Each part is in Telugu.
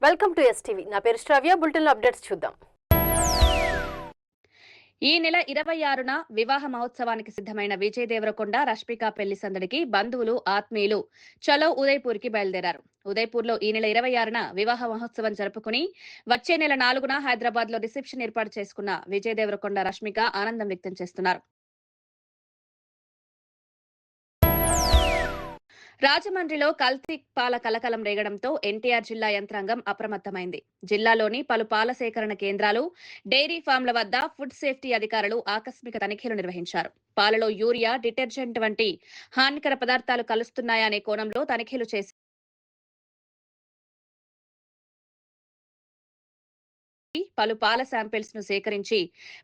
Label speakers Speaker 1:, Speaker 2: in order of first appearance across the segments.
Speaker 1: Welcome to STV. నా పేరు శ్రావ్య. బులెటిన్ అప్డేట్స్ చూద్దాం.
Speaker 2: ఈ నెల 26న వివాహ మహోత్సవానికి సిద్ధమైన విజయ్ దేవరకొండ రష్మిక పెళ్లి సందడికి బంధువులు ఆత్మీయులు చలో ఉదయ్పూర్కి బయలుదేరారు. ఉదయ్పూర్లో ఈ నెల 26న వివాహ మహోత్సవం జరుపుకుని వచ్చే నెల 4న హైదరాబాద్ లో రిసెప్షన్ ఏర్పాటు చేసుకున్న విజయ్ దేవరకొండ రష్మిక ఆనందం వ్యక్తం చేస్తున్నారు. రాజమండ్రిలో కల్తీ పాల కలకలం రేగడంతో ఎన్టీఆర్ జిల్లా యంత్రాంగం అప్రమత్తమైంది. జిల్లాలోని పలు పాల సేకరణ కేంద్రాలు, డైరీ ఫామ్ల వద్ద ఫుడ్ సేఫ్టీ అధికారులు ఆకస్మిక తనిఖీలు నిర్వహించారు. పాలలో యూరియా, డిటర్జెంట్ వంటి హానికర పదార్థాలు కలుస్తున్నాయనే కోణంలో తనిఖీలు చేసి పలు పాల శాంపిల్స్ ను సేకరించి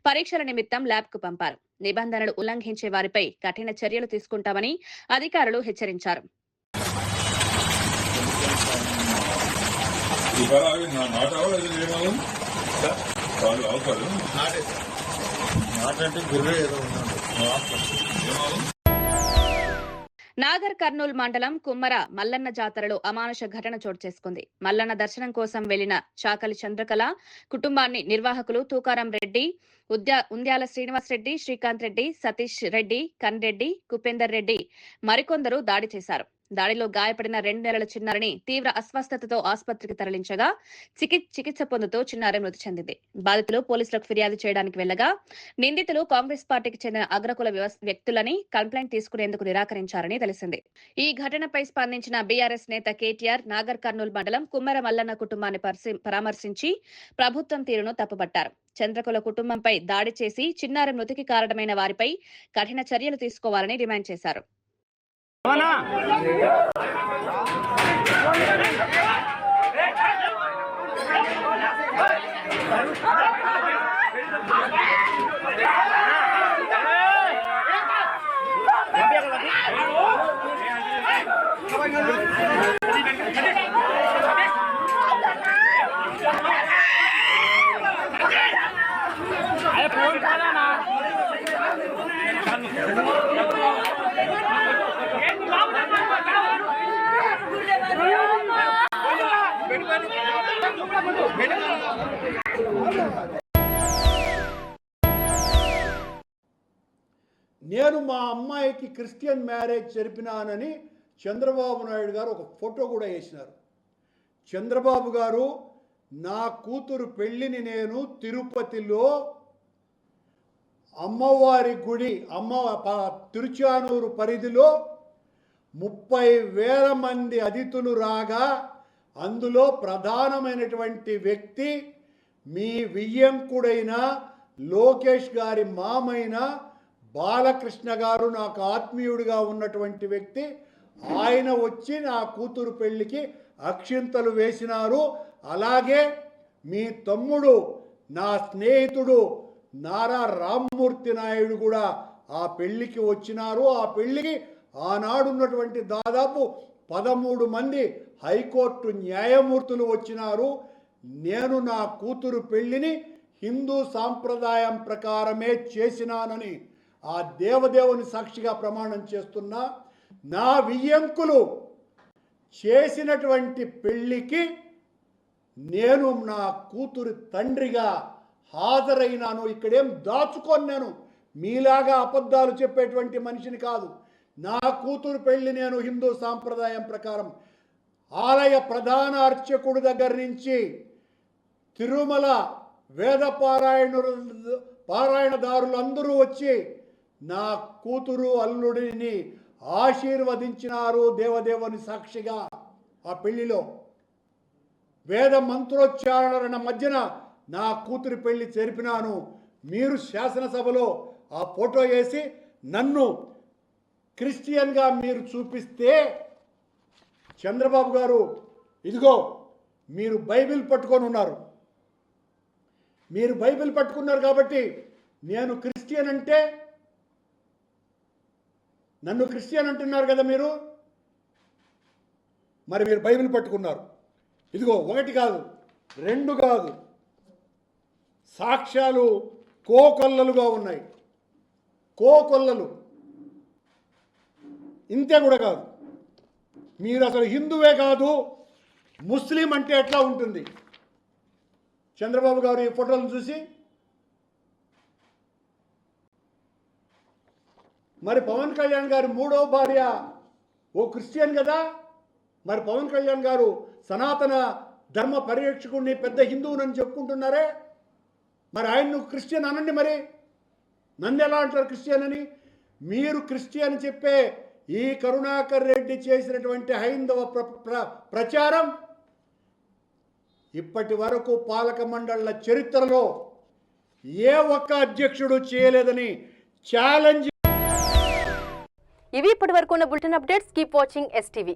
Speaker 2: పరీక్షల నిమిత్తం ల్యాబ్ కు పంపారు. నిబంధనలు ఉల్లంఘించే వారిపై కఠిన చర్యలు తీసుకుంటామని అధికారులు హెచ్చరించారు. నాగర్ కర్నూల్ మండలం కుమ్మర మల్లన్న జాతరలో అమానుష ఘటన చోటు చేసుకుంది. మల్లన్న దర్శనం కోసం వెళ్లిన చాకలి చంద్రకళ కుటుంబాన్ని నిర్వాహకులు తూకారం రెడ్డి, ఉంద్యాల శ్రీనివాస్ రెడ్డి, శ్రీకాంత్ రెడ్డి, సతీష్ రెడ్డి, కన్రెడ్డి, కుపేందర్ రెడ్డి మరికొందరు దాడి చేశారు. దాడిలో గాయపడిన 2 నెలల చిన్నారిని తీవ్ర అస్వస్థతతో ఆసుపత్రికి తరలించగా చికిత్స పొందుతూ చిన్నారి మృతి చెందింది. బాధితులు పోలీసులకు ఫిర్యాదు చేయడానికి వెళ్లగా నిందితులు కాంగ్రెస్ పార్టీకి చెందిన అగ్రకుల వ్యక్తులని కంప్లైంట్ తీసుకునేందుకు నిరాకరించారని తెలిసింది. ఈ ఘటనపై స్పందించిన బీఆర్ఎస్ నేత కేటీఆర్ నాగర్ కర్నూల్ మండలం కుమ్మర మల్లన్న కుటుంబాన్ని పరామర్శించి ప్రభుత్వం తీరును తప్పుపట్టారు. చంద్రకుల కుటుంబంపై దాడి చేసి చిన్నారి మృతికి కారణమైన వారిపై కఠిన చర్యలు తీసుకోవాలని డిమాండ్ చేశారు.
Speaker 3: నేను మా అమ్మాయికి క్రిస్టియన్ మ్యారేజ్ జరిపినానని చంద్రబాబు నాయుడు గారు ఒక ఫోటో కూడా వేసినారు. చంద్రబాబు గారు, నా కూతురు పెళ్లిని నేను తిరుపతిలో అమ్మవారి గుడి తిరుచానూరు పరిధిలో 30,000 మంది అతిథులు రాగా అందులో ప్రధానమైనటువంటి వ్యక్తి మీ వియ్యంకుడైన లోకేష్ గారి మామైన బాలకృష్ణ గారు, నాకు ఆత్మీయుడిగా ఉన్నటువంటి వ్యక్తి. ఆయన వచ్చి నా కూతురు పెళ్లికి అక్షింతలు వేసినారు. అలాగే మీ తమ్ముడు, నా స్నేహితుడు నారా రామ్మూర్తి నాయుడు కూడా ఆ పెళ్లికి వచ్చినారు. ఆ పెళ్లికి ఆనాడున్నటువంటి దాదాపు 13 మంది హైకోర్టు న్యాయమూర్తులు వచ్చినారు. నేను నా కూతురు పెళ్లిని హిందూ సాంప్రదాయం ప్రకారమే చేసినానని ఆ దేవదేవుని సాక్షిగా ప్రమాణం చేస్తున్నా. నా వియ్యంకులు చేసినటువంటి పెళ్లికి నేను నా కూతురు తండ్రిగా హాజరైనాను. ఇక్కడేం దాచుకొని నేను మీలాగా అబద్ధాలు చెప్పేటువంటి మనిషిని కాదు. నా కూతురు పెళ్లి నేను హిందూ సాంప్రదాయం ప్రకారం ఆలయ ప్రధాన అర్చకుడి దగ్గర నుంచి తిరుమల వేద పారాయణదారులు అందరూ వచ్చి నా కూతురు అల్లుడిని ఆశీర్వదించినారు దేవదేవుని సాక్షిగా. ఆ పెళ్లిలో వేద మంత్రోచ్చారణల మధ్యన నా కూతురి పెళ్లి జరిపినాను. మీరు శాసనసభలో ఆ ఫోటో వేసి నన్ను క్రిస్టియన్గా మీరు చూపిస్తే, చంద్రబాబు గారు ఇదిగో మీరు బైబిల్ పట్టుకొని ఉన్నారు, మీరు బైబిల్ పట్టుకున్నారు కాబట్టి నేను క్రిస్టియన్ అంటే, నన్ను క్రిస్టియన్ అంటున్నారు కదా మీరు, మరి మీరు బైబిల్ పట్టుకున్నారు. ఇదిగో 1 కాదు 2 కాదు, సాక్ష్యాలు కోకొల్లలుగా ఉన్నాయి. కోకొల్లలు ఇంతే కూడా కాదు. మీరు అసలు హిందువే కాదు, ముస్లిం అంటే ఎట్లా ఉంటుంది? చంద్రబాబు గారు ఈ ఫోటోలను చూసి మరి పవన్ కళ్యాణ్ గారి మూడో భార్య ఓ క్రిస్టియన్ కదా, మరి పవన్ కళ్యాణ్ గారు సనాతన ధర్మ పరిరక్షకుడిని పెద్ద హిందువునని చెప్పుకుంటున్నారే, మరి ఆయన్ను క్రిస్టియన్ అనండి. మరి నన్ను ఎలా అంటారు క్రిస్టియన్ అని? మీరు క్రిస్టియన్ చెప్పే ఈ కరుణాకర్ రెడ్డి చేసినటువంటి హైందవ ప్రచారం ఇప్పటి వరకు పాలక మండళ్ల చరిత్రలో ఏ ఒక్క అధ్యక్షుడు చేయలేదని ఛాలెంజ్.
Speaker 1: ఇవి ఇప్పటి వరకు ఉన్న bulletin updates. Keep watching STV.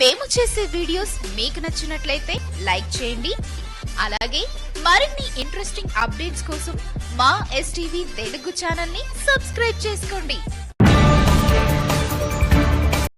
Speaker 4: మేము చేసే వీడియోస్ మీకు నచ్చినట్లయితే లైక్ చేయండి. అలాగే మరిన్ని ఇంట్రెస్టింగ్ అప్డేట్స్ కోసం మా STV తెలుగు ఛానల్ ని సబ్స్క్రైబ్ చేసుకోండి.